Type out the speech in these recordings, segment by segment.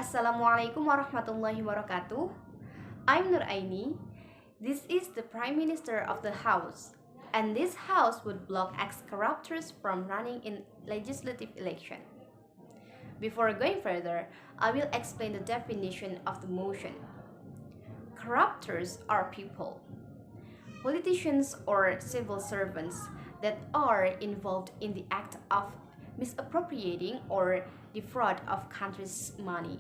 Assalamualaikum warahmatullahi wabarakatuh. I'm Nur Aini. This is the Prime Minister of the House, and this House would block ex-corruptors from running in legislative election. Before going further, I will explain the definition of the motion. Corruptors are people, politicians or civil servants that are involved in the act of misappropriating or defraud of country's money,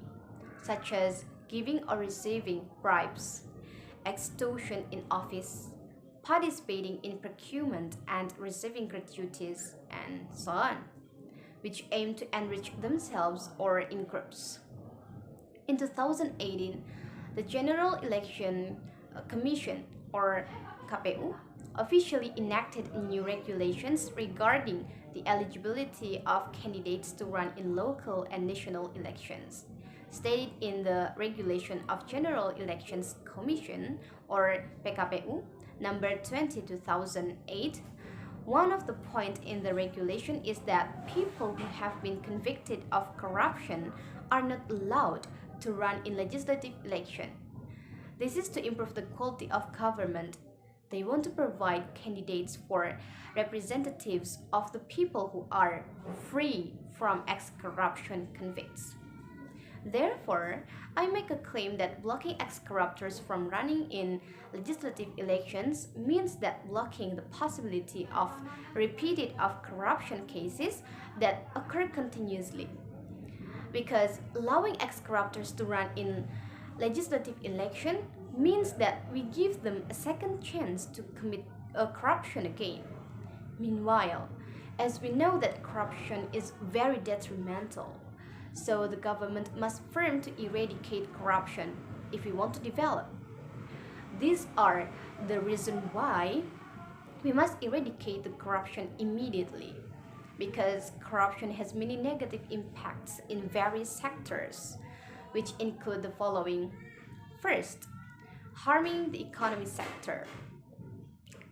such as giving or receiving bribes, extortion in office, participating in procurement and receiving gratuities, and so on, which aim to enrich themselves or in groups. In 2018, the General Election Commission or KPU officially enacted new regulations regarding the eligibility of candidates to run in local and national elections. Stated in the Regulation of General Elections Commission or PKPU number 20/2008, one of the points in the regulation is that people who have been convicted of corruption are not allowed to run in legislative election. This is to improve the quality of government. They want to provide candidates for representatives of the people who are free from ex-corruption convicts. Therefore, I make a claim that blocking ex-corruptors from running in legislative elections means that blocking the possibility of repeated of corruption cases that occur continuously. Because allowing ex-corruptors to run in legislative election means that we give them a second chance to commit a corruption again. Meanwhile, as we know that corruption is very detrimental, so the government must firm to eradicate corruption if we want to develop. These are the reason why we must eradicate the corruption immediately, because corruption has many negative impacts in various sectors, which include the following. First, harming the economy sector.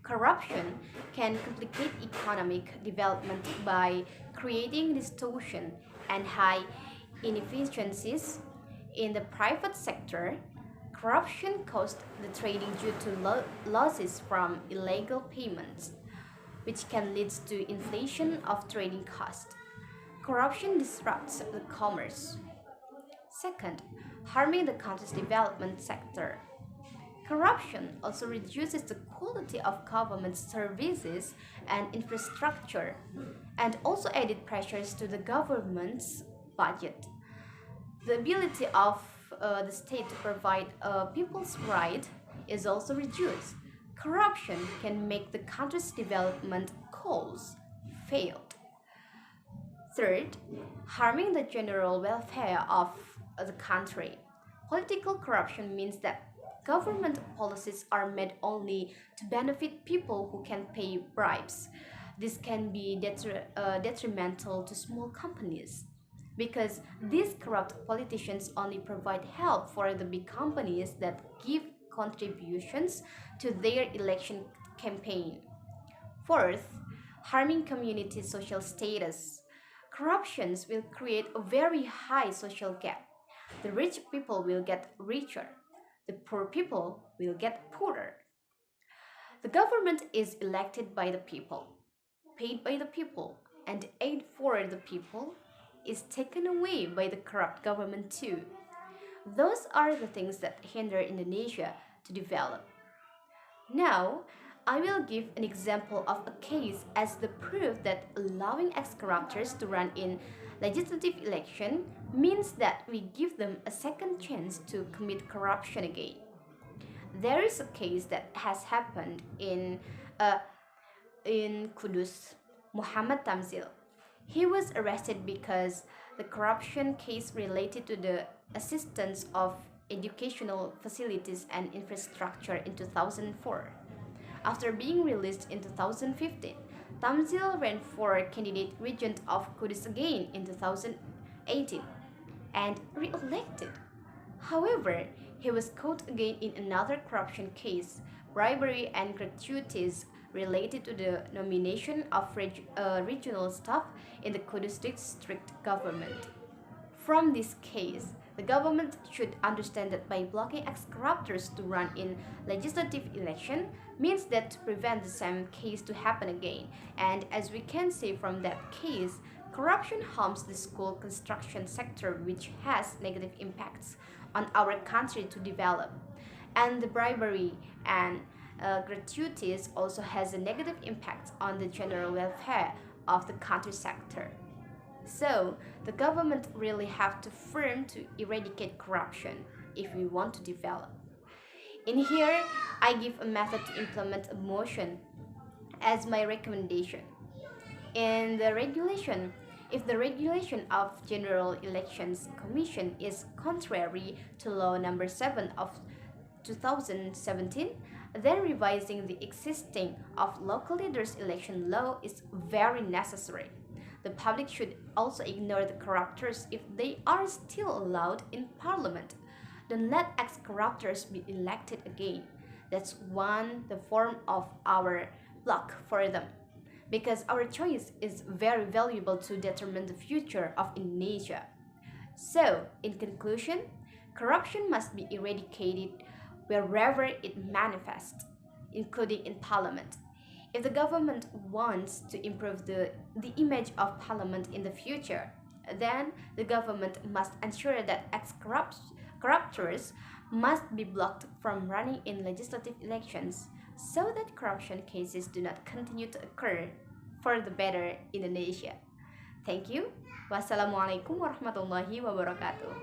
Corruption can complicate economic development by creating distortion and high inefficiencies. In the private sector, corruption caused the trading due to losses from illegal payments, which can lead to inflation of trading costs. Corruption disrupts the commerce. Second, harming the country's development sector. Corruption also reduces the quality of government services and infrastructure, and also added pressures to the government's budget. The ability of the state to provide people's right is also reduced. Corruption can make the country's development goals fail. Third, harming the general welfare of the country. Political corruption means that government policies are made only to benefit people who can pay bribes. This can be detrimental to small companies, because these corrupt politicians only provide help for the big companies that give contributions to their election campaign. Fourth, harming community social status. Corruptions will create a very high social gap. The rich people will get richer. The poor people will get poorer. The government is elected by the people, paid by the people, and aid for the people is taken away by the corrupt government too. Those are the things that hinder Indonesia to develop. Now, I will give an example of a case as the proof that allowing ex-corruptors to run in legislative election means that we give them a second chance to commit corruption again. There is a case that has happened in Kudus, Muhammad Tamzil. He was arrested because the corruption case related to the assistance of educational facilities and infrastructure in 2004. After being released in 2015, Tamzil ran for candidate regent of Kudus again in 2018 and re-elected. However, he was caught again in another corruption case, bribery and gratuities related to the nomination of regional staff in the Kudus district government. From this case, The government should understand that by blocking ex-corruptors to run in legislative election means that to prevent the same case to happen again. And as we can see from that case, corruption harms the school construction sector, which has negative impacts on our country to develop. And the bribery and gratuities also has a negative impact on the general welfare of the country sector. So, the government really have to firm to eradicate corruption if we want to develop. In here, I give a method to implement a motion as my recommendation. In the regulation, if the regulation of General Elections Commission is contrary to Law Number 7 of 2017, then revising the existing of local leaders election law is very necessary. The public should also ignore the corruptors if they are still allowed in parliament. Don't let ex-corruptors be elected again. That's one the form of our block for them. Because our choice is very valuable to determine the future of Indonesia. So, in conclusion, corruption must be eradicated wherever it manifests, including in parliament. If the government wants to improve the image of parliament in the future, then the government must ensure that ex-corruptors must be blocked from running in legislative elections so that corruption cases do not continue to occur for the better Indonesia. Thank you. Wassalamualaikum warahmatullahi wabarakatuh.